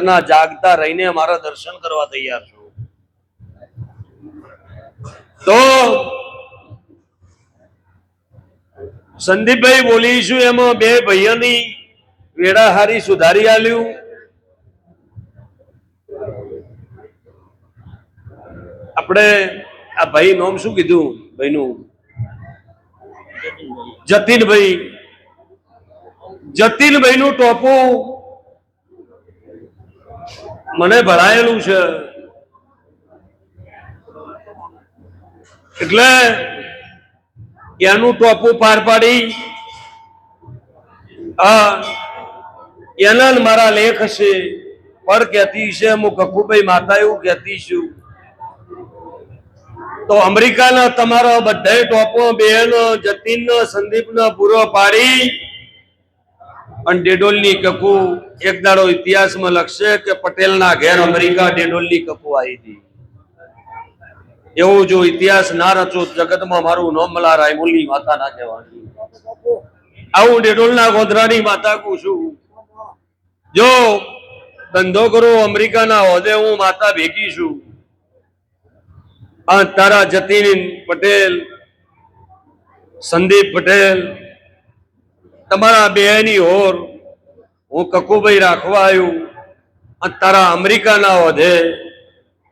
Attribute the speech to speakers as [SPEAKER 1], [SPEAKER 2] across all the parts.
[SPEAKER 1] જાગતા રહીને મારા દર્શન કરવા તૈયાર છો તો સંદીપભાઈ બોલીશું એમાં બે ભાઈઓની વેડા હારી સુધારી આલ્યું આપણે આ ભાઈ નામ શું કીધું ભાઈનું જતીનભાઈ નું ટોપું મને ભરાયેલું છે એટલે એનું ટોપું પાર પાડી એના મારા લેખ છે પણ કહેતી છે હું કકુભાઈ માતા એવું કહેતી છું તો અમેરિકાના તમારા બધા ટોપો બેનો જતીન સંદીપ નો પૂરો પાડી અને ડેડોલની કકુ એક દાડો ઇતિહાસમાં લખશે કે પટેલના ઘેર અમેરિકા ડેડોલની કકુ આવી હતી એવું જો ઇતિહાસ ના રચો જગતમાં મારું નામ મલા રાયમુલની માતા ના કહેવાની આવું ડેડોલના ગોધરાની માતા કહું છું જો ધંધો કરો અમેરિકાના હોદે હું માતા ભેગી છું આ તારા જતીન પટેલ સંદીપ પટેલ તમારા બેની હોર હું કકુભાઈ રાખવા આવ્યું અને તારા અમેરિકાના હોદે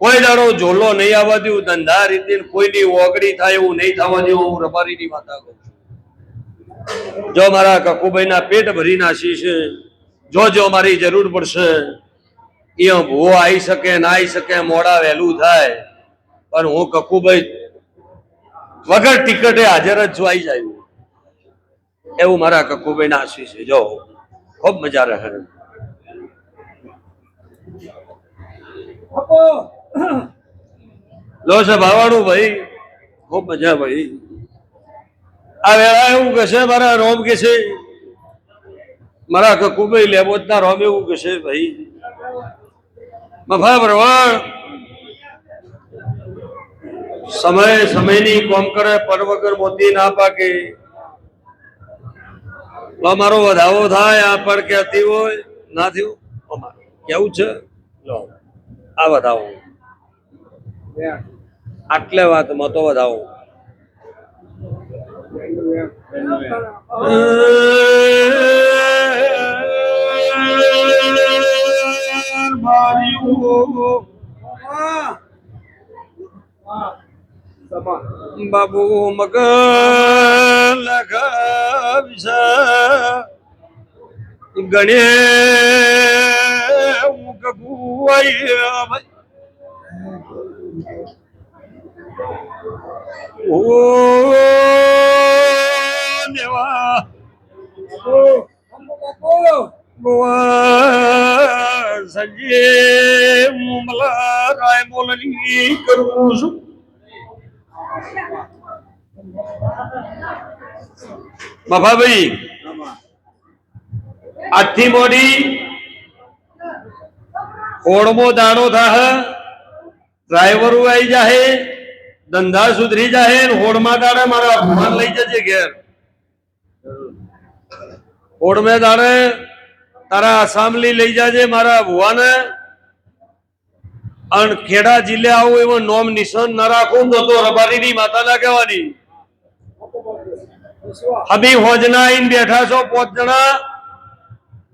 [SPEAKER 1] કોઈ દાડો ઝોલો નહીં આવવા દઉં ધંધા રીતે કોઈની ઓગળી થાય એવું નહીં થવા દઉં હું રબારીની માતા કહું છું જો મારા કકુભાઈના પેટ ભરી નાસી છે જો મારી જરૂર પડશે એ ભૂવો આવી શકે ના આવી શકે મોડા વહેલું થાય પણ હું કકુભાઈ વગર ટિકટે હાજર જ છું આવી જાય એવું મારા કકુભાઈ ના આશીષ છે જો ખૂબ મજા રહે લો છે ભાવાણું ભાઈ ખૂબ મજા ભાઈ આ વેળા એવું કહેશે મારા રોમ કે છે મારા કકુભાઈ લેબોત ના રોમ એવું કહેશે ભાઈ મફા પ્રવાણ સમયની કોમ કરે પર વગર મોતી ના પાકે મારો વધાવો થાય આ પર કહેતી હોય ના થયું કેવું છે લો આ વધાવો આટલે વાતમાં તો વધાવો બાબુ મગ લગાવશે ગણે ઓ દેવા ગોવા સંજે મુમલા રાય બોલની કરું છું મફાભાઈ આજથી મોડી હોળમો દાણો થાય ડ્રાઈવરો આવી જાય ધંધા સુધરી જાય હોળમાં દાડે મારા ભગવાન લઈ જજે ઘેર હોળમે દાડે તારા આસામલી લઈ જાજે મારા ભુવાને અને ખેડા જિલ્લે આવું એવો નોમ નિશાન ના રાખું તો રબારીની માતા ના કહેવાની હબી હોજના આઈને બેઠા છો 5 જણા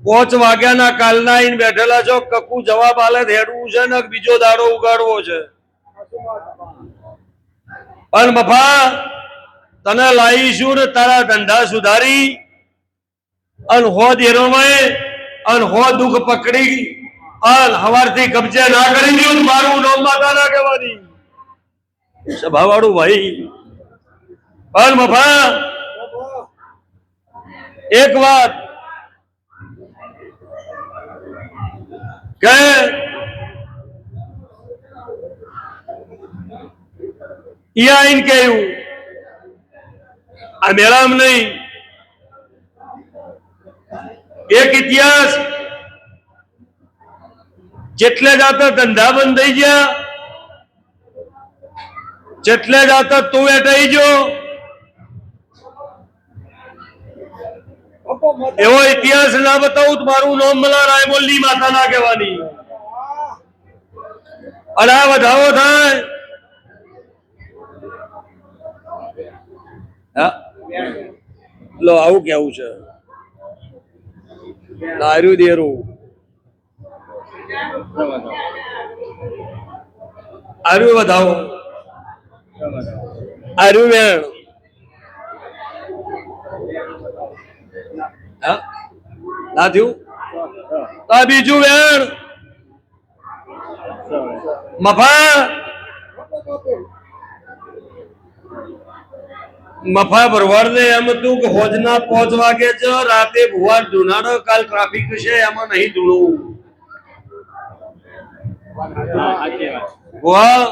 [SPEAKER 1] 5 વાગ્યાના કાલના આઈને બેઠેલા છો કકુ જવાબ આલે હેડવું છે ને બીજો દાડો ઉગાડવો છે પણ બફા તને લાવીશું ને તારા ધંધા સુધારી અને હો દેરોમાં અને હો દુઃખ પકડી અને હવારથી કબજે ના કરી દઉં મારું નામ માતા ના કહેવાની સભાવાળું ભાઈ પણ બફા એક વાત કે ઈન કહ્યું આ મેળામ નહીં એક ઇતિહાસ જેટલે જાતા ધંધા બંધ થઈ ગયા જેટલે જાતા તું એટાઈ જો એવો ઇતિહાસ ના બતાવું તો મારું નામ મલા રાયમોલની માતા ના કહેવાની અડા વધાવો થાય. હા લો આવું કેવું છે દારૂ દેરું આર્યું વધાવો આર્યું વેણ હા ના થયું તો બીજું વેણ મફા મફા ભરવાડ ને એમ હતું કે હોજના 5 વાગે છે રાતે ભુવા ધુનાડો કાલ ટ્રાફિક છે એમાં નહીં ધૂણવું ભુવા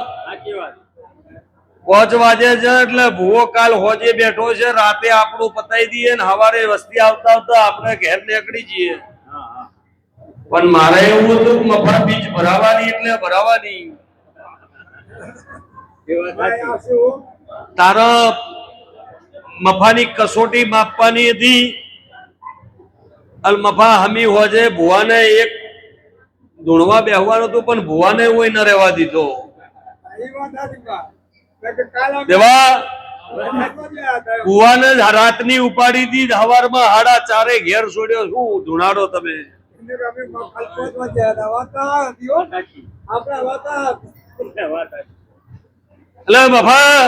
[SPEAKER 1] 5 વાગે છે એટલે ભુવો કાલ હોજે બેઠો છે રાતે આપણું પતાવી દઈએ ને સવારે વસ્તી આવતા આવતા આપણે ઘેર નીકળી જઈએ પણ મારે એવું હતું કે મફા બીજ ભરાવાની એટલે ભરાવાની તારા મફાની કસોટી માપવાની હતી અલ મફા હમી હોજે ભુવાને એક ધૂણવા બેહવાનું હતું પણ ભુવાને હોય ન રહેવા દીધો દેવા ભુવાને રાતની ઉપાડી દી સવારમાં 4:30 ઘેર છોડ્યો શું ધૂણાડો તમે એટલે મફા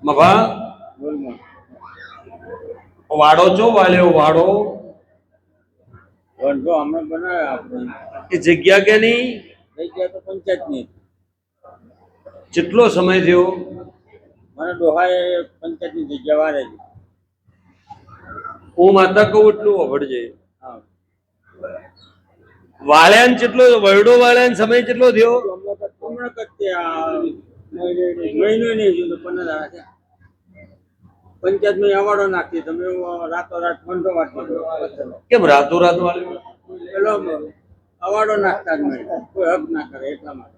[SPEAKER 1] મફા વાડો છો વાલ્યો વાડો એ જગ્યા કે નહીં
[SPEAKER 2] જગ્યા તો પંચાયતની
[SPEAKER 1] કેટલો સમય થયો
[SPEAKER 2] મને ડોહાએ પંચાયતની જગ્યા વારે છે
[SPEAKER 1] હું માતા કહું એટલું વભડજે
[SPEAKER 2] હા
[SPEAKER 1] વાળ્યાન કેટલો વરડો વાળ્યાન સમય કેટલો થયો
[SPEAKER 2] હમણાં કચ્છે મહિનો નહીં થયો 15 દાડા છે પંચાયતમાં અવાડો નાખી તમે રાતોરાત મંડો વાંચી
[SPEAKER 1] કેમ રાતોરાત વાળ્યો
[SPEAKER 2] પેલો અવાડો નાખતા જ નહીં કોઈ હક ના કરે એટલા માટે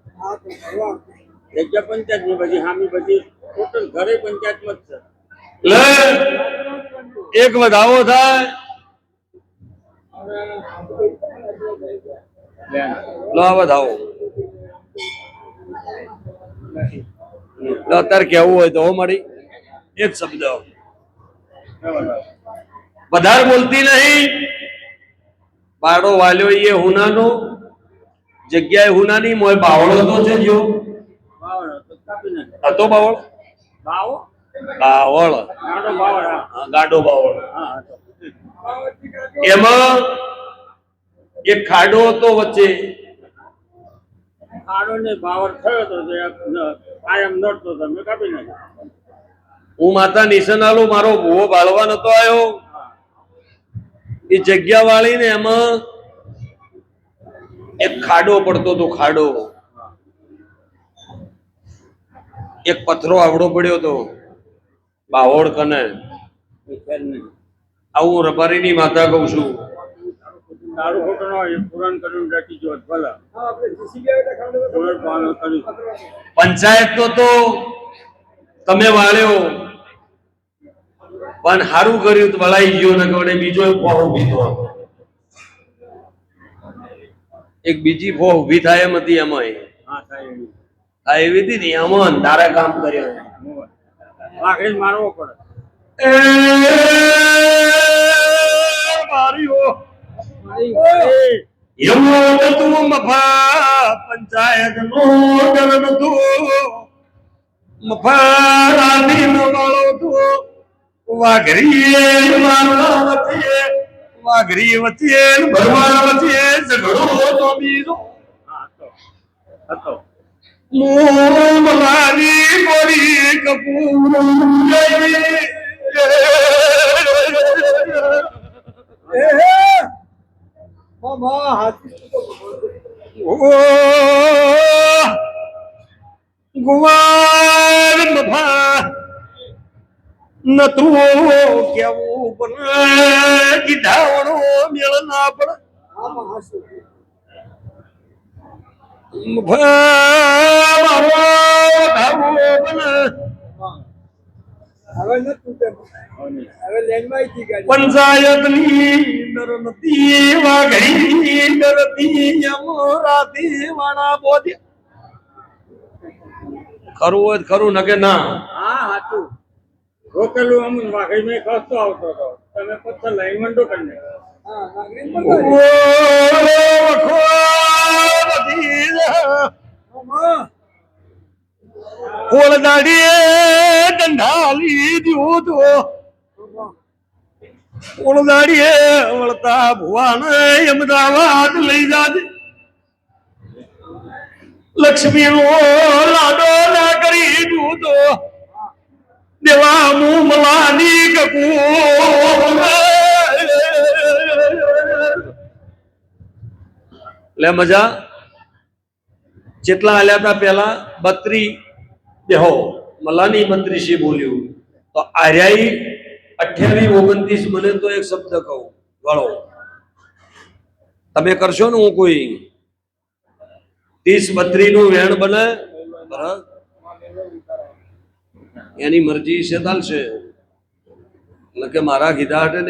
[SPEAKER 2] જગ્યા પંચાયતની બધી હામી બધી ટોટલ ઘરે પંચાયતમાં જ છે
[SPEAKER 1] લે એક વધાવો થાય લો આ વધાવો અત્યારે કેવું હોય તો મારી એક શબ્દ વધારે બોલતી નહીં બાળો વાલ્યો એ હુનાનો જગ્યાએ હુનાની મોય બાવળો તો છે જો
[SPEAKER 2] બાવળ તો કાપી નાખે
[SPEAKER 1] હતો બાવળ
[SPEAKER 2] બાવો
[SPEAKER 1] બાવળ
[SPEAKER 2] ગાડો બાવળ
[SPEAKER 1] ગાડો બાવળ
[SPEAKER 2] હા હતો
[SPEAKER 1] એમાં એક ખાડો હતો વચ્ચે
[SPEAKER 2] ખાડો ને બાવળ થયો તો કાયમ નડતો તો મેં કાપી નાખ્યો
[SPEAKER 1] હું માતા નિશાન આલું મારો ભૂવો બાળવા નતો આવ્યો એ જગ્યા વાળી ને એમાં એક ખાડો પડતો હતો ખાડો એક પથરો આવડો પડ્યો હતો બાહોડ કને આવું રબારીની માતા કહું છું
[SPEAKER 2] દારૂ ખોટો ન હોય પુરાણ કરીને રાખી જો ભલા
[SPEAKER 1] પંચાયત તો તમે વાળ્યો પણ સારું કર્યું તો વળાઈ ગયો ને કવડે બીજો ફો ઉભી થયો એક બીજી ફો ઉભી થાય એમ હતી એમાં આ એવી હતી ને એમાં તારા કામ કર્યો
[SPEAKER 2] વાઘરી મારવો પડે
[SPEAKER 1] માર્યો એવું તું મફા પંચાયત નો ડર નતો મફા રાધી નો વાળો તો વાઘરી વચ્ચે ભરવાડ વચ્ચે ઝઘડો તો બીજો
[SPEAKER 2] હતો
[SPEAKER 1] મોમલાની બોલી કપૂર ગુવાર મફા નતું કેવું પણ કીધાવણો મેળ ના પડે પંચાયત ની ડરતી વાઘરી ડરતી રાતી વાળા બોધ્યા ખરું હોય તો ખરું ન કે ના
[SPEAKER 2] હા સાચું રોકેલું આમ વાઘી મેં ખસતો આવતો હતો તમે પથ્થર લઈ મંડો કરીને
[SPEAKER 1] કોળ દાડીએ દંડાલી દ્યું તો કોળ દાડીએ વળતા ભુવાને અમદાવાદ લઈ જાજે લક્ષ્મી નો લાડો ના કરી દઉં તો દેવા મું મલાની કકુ લે મજા જેટલા આલ્યા હતા પેલા 32 દેહો મલાની 32 બોલ્યું તો આર્યાઈ 28 29 મને તો એક શબ્દ કહું વળો તમે કરશો ને હું કોઈ 30 32 નું વેણ બને બરાબર એની મરજી છે ચાલશે એટલે કે મારા કીધા હાટે નહીં